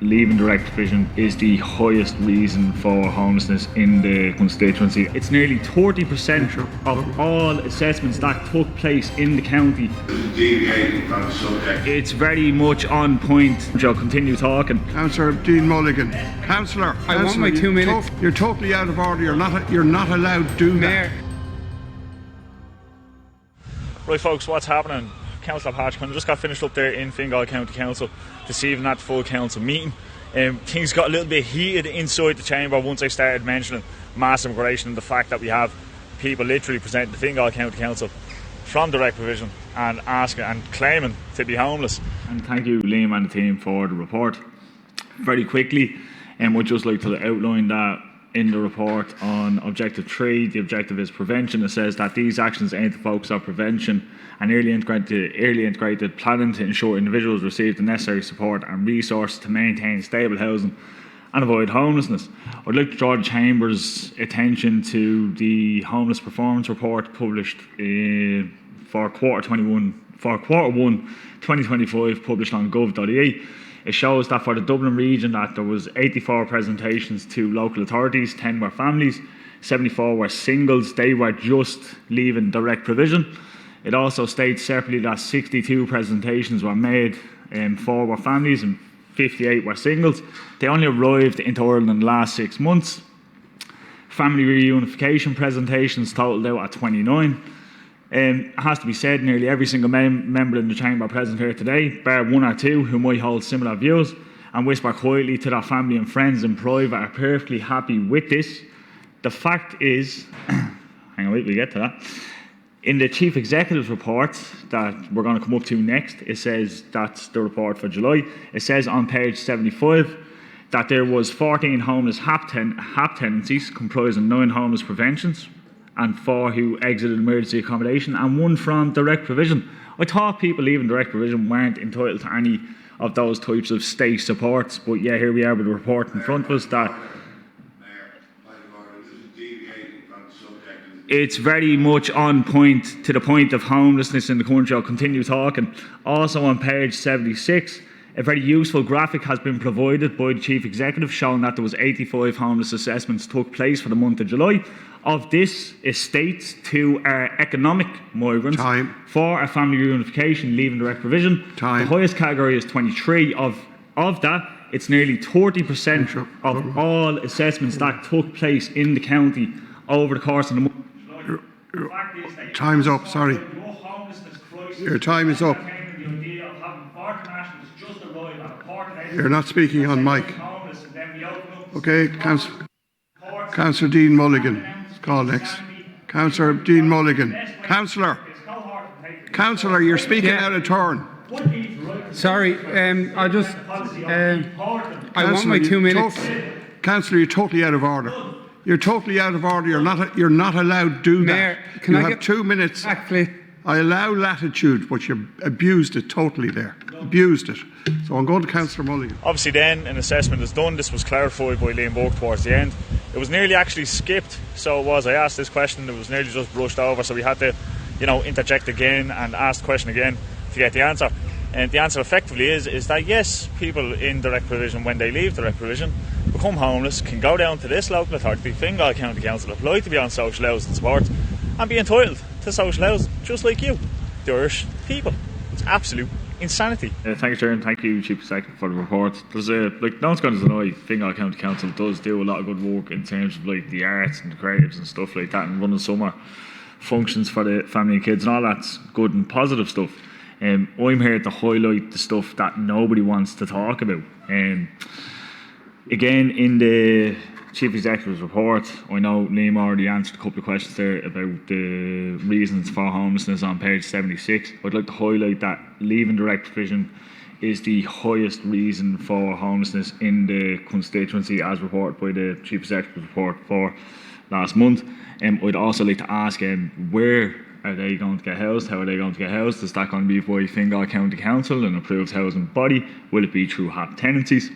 Leaving direct provision is the highest reason for homelessness in the constituency. It's nearly 30% of all assessments that took place in the county. Deviating from the subject. It's very much on point. I'll continue talking. Councillor Dean Mulligan. Councillor, I want my 2 minutes. You're totally out of order. You're not allowed to do that. Right folks, what's happening? Councillor Patrick Quinlan just got finished up there in Fingal County Council this evening at the full council meeting. Things got a little bit heated inside the chamber once I started mentioning mass immigration and the fact that we have people literally presenting the Fingal County Council from direct provision and asking and claiming to be homeless. And thank you Liam and the team for the report. Very quickly, we'd just like to outline that in the report on Objective 3, the objective is prevention. It says that these actions aim to focus on prevention and early integrated planning to ensure individuals receive the necessary support and resources to maintain stable housing and avoid homelessness. I'd like to draw the Chamber's attention to the Homeless Performance Report published for quarter 1 2025, published on gov.ie. It shows that for the Dublin region that there was 84 presentations to local authorities, 10 were families, 74 were singles, they were just leaving direct provision. It also states separately that 62 presentations were made, 4 were families and 58 were singles. They only arrived into Ireland in the last 6 months. Family reunification presentations totalled out at 29. It has to be said, nearly every single member in the chamber present here today, bar 1 or 2 who might hold similar views and whisper quietly to their family and friends in private, are perfectly happy with this. The fact is, hang on, wait, we'll get to that. In the Chief Executive's report that we're going to come up to next, it says, that's the report for July, it says on page 75 that there was 14 homeless HAP tenancies comprising 9 homeless preventions and 4 who exited emergency accommodation and 1 from direct provision. I thought people leaving direct provision weren't entitled to any of those types of state supports, but yeah, here we are with a report in front of us that it's very much on point to the point of homelessness in the country. I'll continue talking. Also on page 76, a very useful graphic has been provided by the Chief Executive showing that there was 85 homeless assessments took place for the month of July. Of this, estates to our economic migrants, for our family reunification, leaving direct provision. The highest category is 23. Of that, it's nearly 30% of all assessments that took place in the county over the course of the month. Time's up, sorry. Your time is up. You're not speaking on mic. Okay, Councillor Dean Mulligan. Call next. Councillor Dean Mulligan. Councillor, you're speaking out of turn. Sorry, I want my 2 minutes. Councillor, you're totally out of order. You're totally out of order. You're not allowed to do Mayor, that. Can you I have get 2 minutes. Back, please? I allow latitude, but you abused it totally there. Abused it. So I'm going to Councillor Mulligan. Obviously then an assessment is done. This was clarified by Liam Burke towards the end. It was nearly actually skipped, so it was. I asked this question, it was nearly just brushed over, so we had to, interject again and ask the question again to get the answer. And the answer effectively is that yes, people in direct provision, when they leave direct provision, become homeless, can go down to this local authority, Fingal County Council, apply to be on social housing support and be entitled to social housing, just like you, the Irish people. It's absolute insanity. Thank you, Chair, and thank you, Chief Executive, for the report. There's no one's going to deny Fingal County Council does do a lot of good work in terms of the arts and the creatives and stuff like that, and running summer functions for the family and kids, and all that's good and positive stuff. I'm here to highlight the stuff that nobody wants to talk about. Again, in the Chief Executive's report, I know Liam already answered a couple of questions there about the reasons for homelessness on page 76. I'd like to highlight that leaving direct provision is the highest reason for homelessness in the constituency, as reported by the Chief Executive's report for last month. I'd also like to ask where are they going to get housed? How are they going to get housed? Is that going to be by Fingal County Council, an approved housing body? Will it be through HAP tenancies?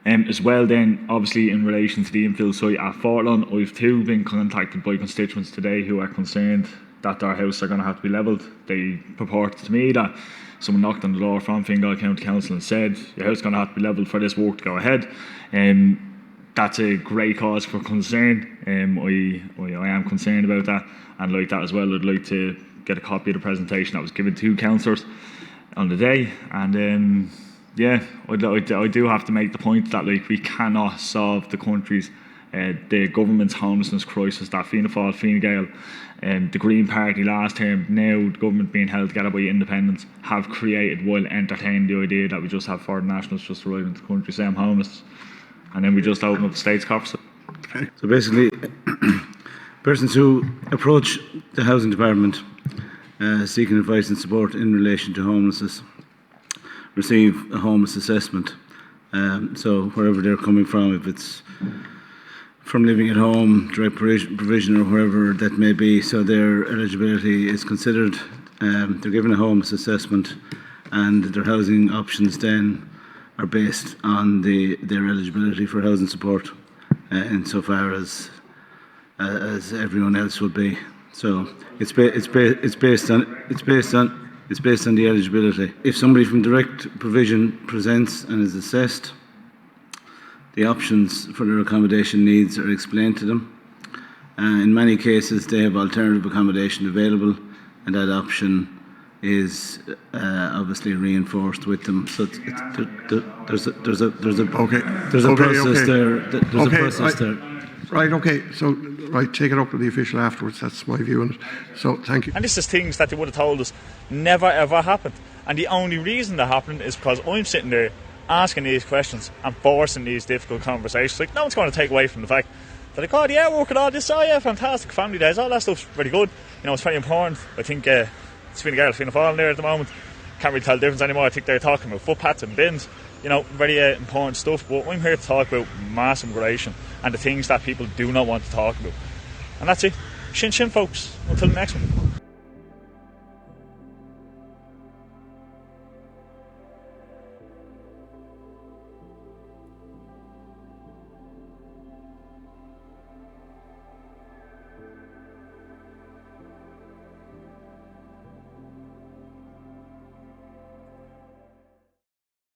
As well then, obviously in relation to the infill site at Fortlawn, I've too been contacted by constituents today who are concerned that their houses are going to have to be levelled. They purported to me that someone knocked on the door from Fingal County Council and said, your house is going to have to be levelled for this work to go ahead. That's a great cause for concern. I am concerned about that, and like that as well, I'd like to get a copy of the presentation that was given to councillors on the day. And I do have to make the point that we cannot solve the country's the government's homelessness crisis that Fianna Fáil, Fine Gael, the Green Party last term, now the government being held together by independents, have created while entertaining the idea that we just have foreign nationals just arrive into the country, say I'm homeless, and then we just open up the state's coffers. So basically, persons who approach the housing department seeking advice and support in relation to homelessness receive a homeless assessment. So wherever they're coming from, if it's from living at home, direct provision or wherever that may be, so their eligibility is considered. They're given a homeless assessment, and their housing options then are based on their eligibility for housing support, insofar as everyone else would be. So it's based on the eligibility. If somebody from direct provision presents and is assessed, the options for their accommodation needs are explained to them. In many cases, they have alternative accommodation available, and that option is obviously reinforced with them. So there's a process there. There's a process there. Right, okay. So, right, take it up with the official afterwards. That's my view on it. So, thank you. And this is things that they would have told us never ever happened. And the only reason that happened is because I'm sitting there asking these questions and forcing these difficult conversations. Like, no one's going to take away from the fact that, like, oh yeah, working all this, oh yeah, fantastic, family days, all that stuff's very good. You know, it's very important. I think it's Fine Gael, Fianna Fáil there at the moment. Can't really tell the difference anymore. I think they're talking about footpaths and bins. You know, very important stuff. But I'm here to talk about mass immigration and the things that people do not want to talk about. And that's it. Shin shin, folks. Until the next one.